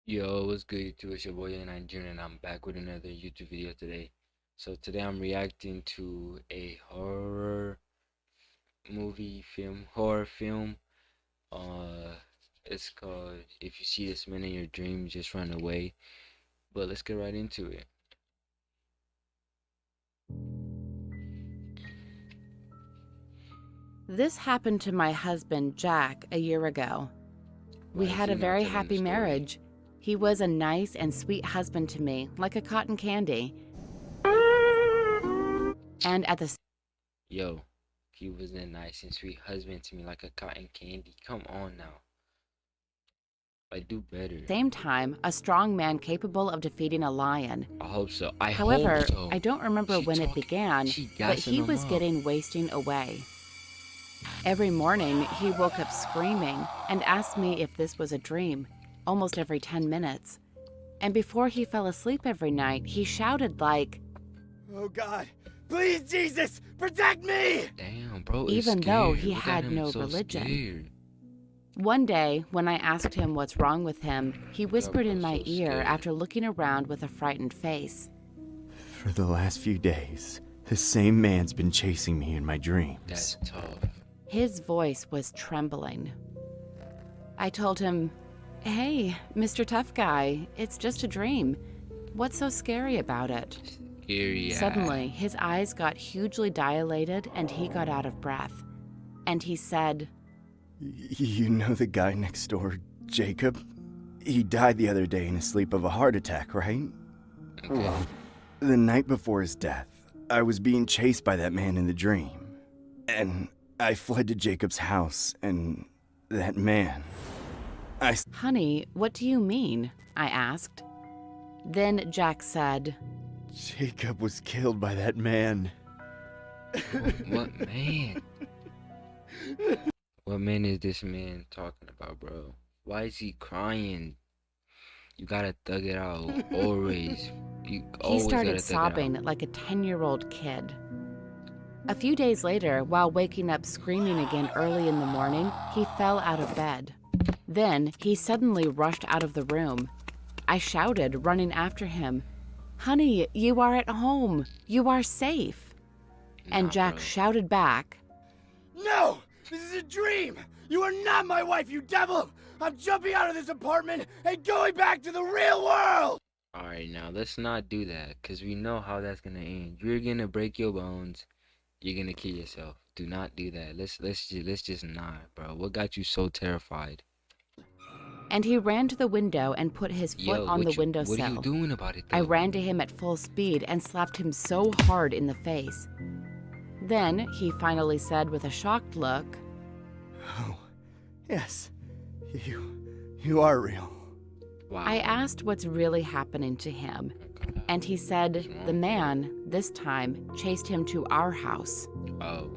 Yo, what's good YouTube? It's your boy Nigerian and I'm back with another YouTube video today. So today I'm reacting to a horror film. Uh it's called If You See This Man in Your Dreams, Just Run Away. But let's get right into it. This happened to my husband, Jack, a year ago. We Why is had he a not very telling the happy story? marriage. He was a nice and sweet husband to me, like a cotton candy. And at the Yo, he was a nice and sweet husband to me like a cotton candy. Come on now. Like, do better. same time, a strong man capable of defeating a lion. I hope so. I hope However, so. I don't remember when it began, She but gassing he him was up. getting wasting away. Every morning, he woke up screaming and asked me if this was a dream, almost every 10 minutes. And before he fell asleep every night, he shouted like, "Oh God, please Jesus, protect me!" Damn, bro, it's even though scared. he What got had him no so religion. scared? One day, when I asked him what's wrong with him, he whispered in my so ear scared. after looking around with a frightened face. For the last few days, the same man's been chasing me in my dreams. That's tough. His voice was trembling. I told him, "Hey, Mr. Tough Guy, it's just a dream. What's so scary about it?" Scary. Suddenly, his eyes got hugely dilated and he got out of breath. And he said, You know the guy next door, Jacob? He died the other day in his sleep of a heart attack, right? Okay. Well, the night before his death, I was being chased by that man in the dream. And I fled to Jacob's house, and that man... "Honey, what do you mean?" I asked. Then Jack said, Jacob was killed by that man. What man? What man is this man talking about, bro? Why is he crying? You gotta thug it out. Always. You He always started gotta thug it out. sobbing like a 10-year-old kid. A few days later, while waking up screaming again early in the morning, he fell out of bed. Then he suddenly rushed out of the room. I shouted, running after him, "Honey, you are at home. You are safe." And Nah, Jack bro. shouted back, No! This is a dream! You are not my wife, you devil! I'm jumping out of this apartment and going back to the real world! Alright, now let's not do that, cause we know how that's gonna end. You're gonna break your bones. You're gonna kill yourself. Do not do that. Let's just not, bro. What got you so terrified? and he ran to the window and put his foot Yo, on the what are you windowsill. doing about it, though? I ran to him at full speed and slapped him so hard in the face. Then he finally said with a shocked look, Oh, yes. You are real. Wow. I asked what's really happening to him, and he said the man, this time, chased him to our house. Oh.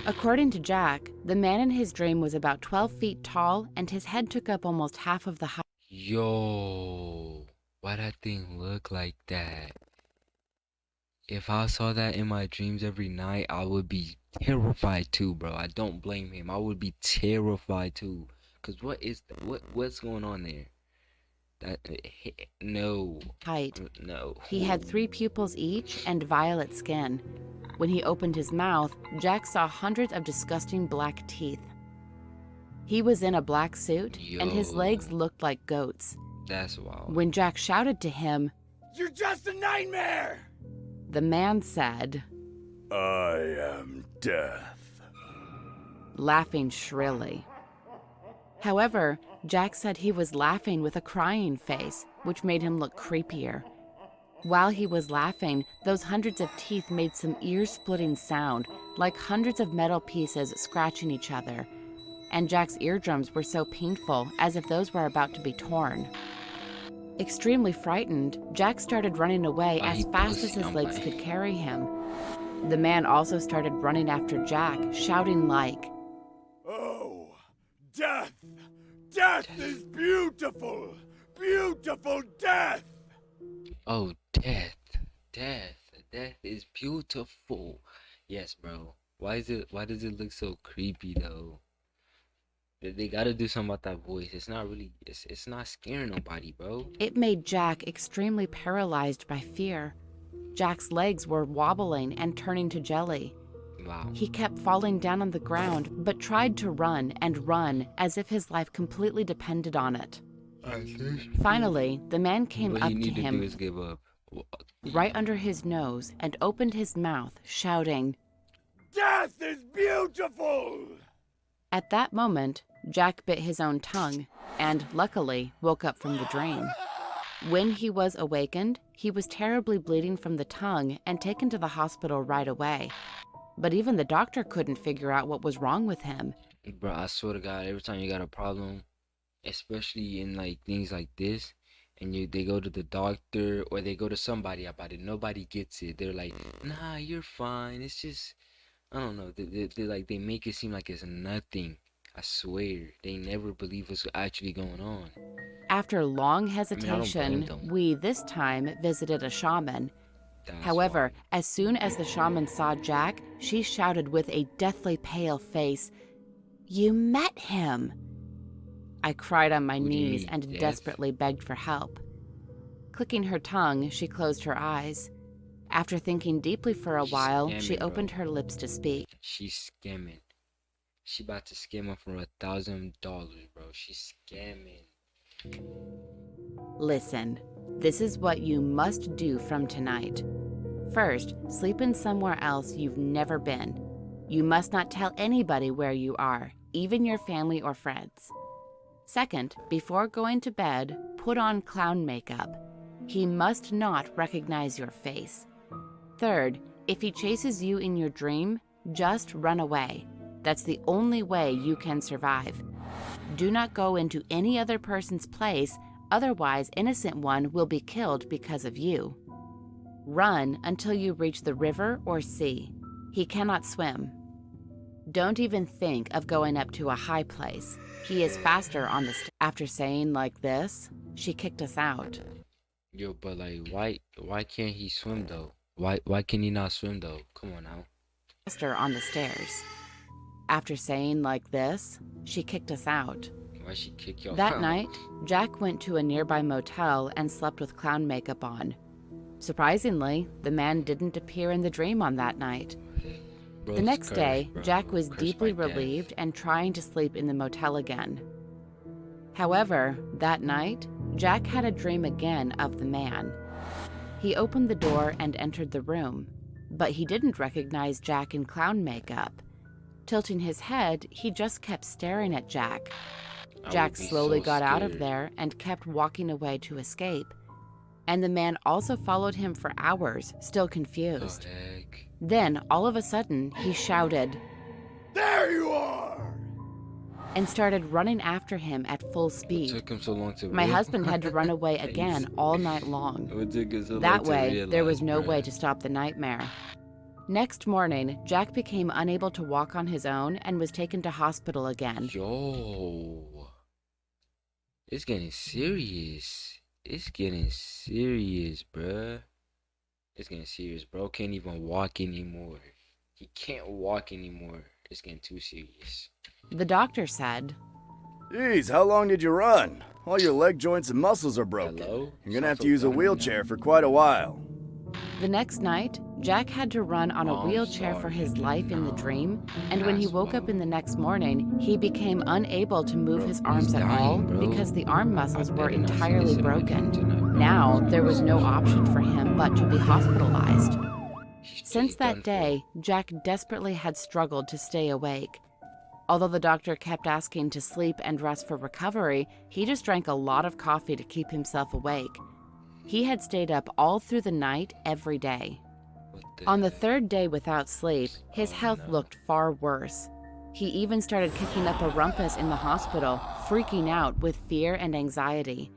According to Jack, the man in his dream was about 12 feet tall and his head took up almost half of the house. Yo. Why that thing look like that? If I saw that in my dreams every night, I would be terrified too, bro. I don't blame him. I would be terrified too. Cause what's going on there? No. Height. No. He had 3 pupils each and violet skin. When he opened his mouth, Jack saw hundreds of disgusting black teeth. He was in a black suit, and his Yo. legs looked like goats. That's wild. When Jack shouted to him, You're just a nightmare! the man said, I am death. laughing shrilly. However, Jack said he was laughing with a crying face, which made him look creepier. While he was laughing, those hundreds of teeth made some ear-splitting sound, like hundreds of metal pieces scratching each other. And Jack's eardrums were so painful, as if those were about to be torn. Extremely frightened, Jack started running away as fast as his legs could carry him. The man also started running after Jack, shouting like, Oh, death! Death is beautiful! Beautiful death! Oh, death. Death is beautiful. Yes, bro. Why does it look so creepy though? They gotta do something about that voice. It's not really. It's not scaring nobody, bro. It made Jack extremely paralyzed by fear. Jack's legs were wobbling and turning to jelly. Wow. He kept falling down on the ground, but tried to run and run as if his life completely depended on it. Finally, the man came What up you to need to do him is give up. right under his nose and opened his mouth, shouting, Death is beautiful! At that moment, Jack bit his own tongue and, luckily, woke up from the dream. When he was awakened, he was terribly bleeding from the tongue and taken to the hospital right away. But even the doctor couldn't figure out what was wrong with him. Bro, I swear to God, every time you got a problem, especially in like things like this, and they go to the doctor or they go to somebody about it, nobody gets it. They're like, nah, you're fine. It's just, I don't know. They make it seem like it's nothing. I swear, they never believe what's actually going on. After long I don't hesitation, blame them. we this time visited a shaman. That's However, why. as soon as the shaman saw Jack, she shouted with a deathly pale face, "You met him!" I cried on my Who do you knees mean, and death? desperately begged for help. Clicking her tongue, she closed her eyes. After thinking deeply for a She's while, scamming, she bro. opened her lips to speak. She's scamming. She about to scam him for $1,000, bro. She's scamming. Listen, this is what you must do from tonight. First, sleep in somewhere else you've never been. You must not tell anybody where you are, even your family or friends. Second, before going to bed, put on clown makeup. He must not recognize your face. Third, if he chases you in your dream, just run away. That's the only way you can survive. Do not go into any other person's place, otherwise innocent one will be killed because of you. Run until you reach the river or sea. He cannot swim. Don't even think of going up to a high place. He is faster on the After saying like this, she kicked us out. Yo, but like, why can't he swim though? Why can he not swim though? Come on now. Faster on the stairs. After saying like this, she kicked us out. Why she kick y'all That out? night, Jack went to a nearby motel and slept with clown makeup on. Surprisingly, the man didn't appear in the dream on that night. Bro, The it's next cursed, day, bro. Jack was Cursed deeply by death. relieved and trying to sleep in the motel again. However, that night, Jack had a dream again of the man. He opened the door and entered the room, but he didn't recognize Jack in clown makeup. Tilting his head, he just kept staring at Jack. I Jack would be slowly so got out of scared. there and kept walking away to escape. And the man also followed him for hours, still Oh confused. heck. Then, all of a sudden, he shouted There you are! and started running after him at full What speed. took him so long to My real- husband had to run away again all night long. What took him so long That to way, there was realize, no bruh? way to stop the nightmare. Next morning, Jack became unable to walk on his own and was taken to hospital again. Yo, it's getting serious. It's getting serious, bruh. It's getting serious, bro. Can't even walk anymore. He can't walk anymore. It's getting too serious. The doctor said, Jeez, how long did you run? All your leg joints and muscles are broken. Hello? You're gonna Sound have to so use a dumb right wheelchair for quite a while. The next night, Jack had to run on a I'm wheelchair for sorry. his life in the No. dream, and when he That's woke up wrong. in the next morning, he became unable to move Bro, his arms he's at dying, all bro. because the arm muscles I were better not see entirely this in my broken. dream tonight, bro. Now, there was no option for him but to be hospitalized. He's Since that done for. day, Jack desperately had struggled to stay awake. Although the doctor kept asking to sleep and rest for recovery, he just drank a lot of coffee to keep himself awake. He had stayed up all through the night every day. What On the heck? third day without sleep, his Oh, health no. looked far worse. He even started kicking up a rumpus in the hospital, freaking out with fear and anxiety.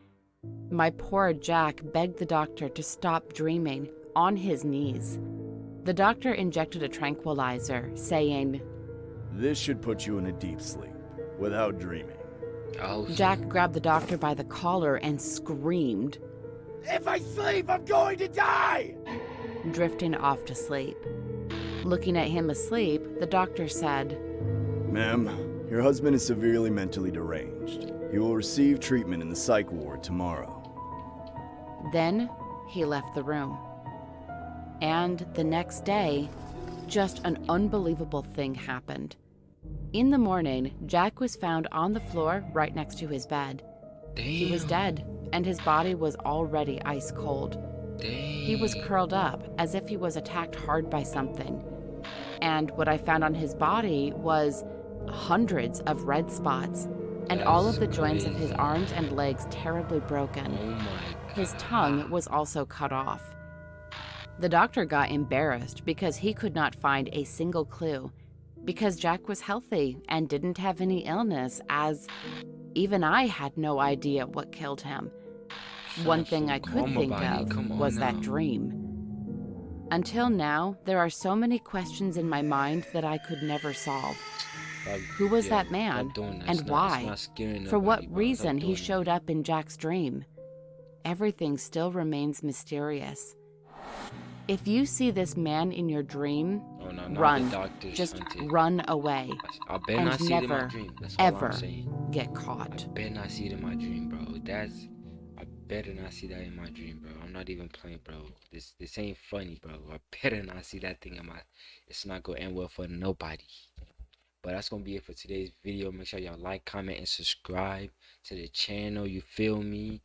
My poor Jack begged the doctor to stop dreaming, on his knees. The doctor injected a tranquilizer, saying, This should put you in a deep sleep, without dreaming. Oh, Jack grabbed the doctor by the collar and screamed, If I sleep, I'm going to die! drifting off to sleep. Looking at him asleep, the doctor said, Ma'am, Your husband is severely mentally deranged. He will receive treatment in the psych ward tomorrow. Then he left the room. And the next day, just an unbelievable thing happened. In the morning, Jack was found on the floor right next to his bed. Damn. He was dead, and his body was already ice cold. Damn. He was curled up as if he was attacked hard by something. And what I found on his body was hundreds of red spots, and all of the joints of his arms and legs terribly broken. Oh my God. His tongue was also cut off. The doctor got embarrassed because he could not find a single clue, because Jack was healthy and didn't have any illness, as even I had no idea what killed him. One thing I could think of was that dream. Until now, there are so many questions in my mind that I could never solve. Who was that man, and why? For what reason he showed up in Jack's dream? Everything still remains mysterious. If you see this man in your dream, run. Just run away. I better and not see it in my never, dream. That's all ever I'm saying. get caught. I better not see it in my dream, bro. I better not see that in my dream, bro. I'm not even playing, bro. This ain't funny, bro. I better not see that thing in my. It's not gonna end well for nobody. But that's gonna be it for today's video. Make sure y'all like, comment, and subscribe to the channel. You feel me?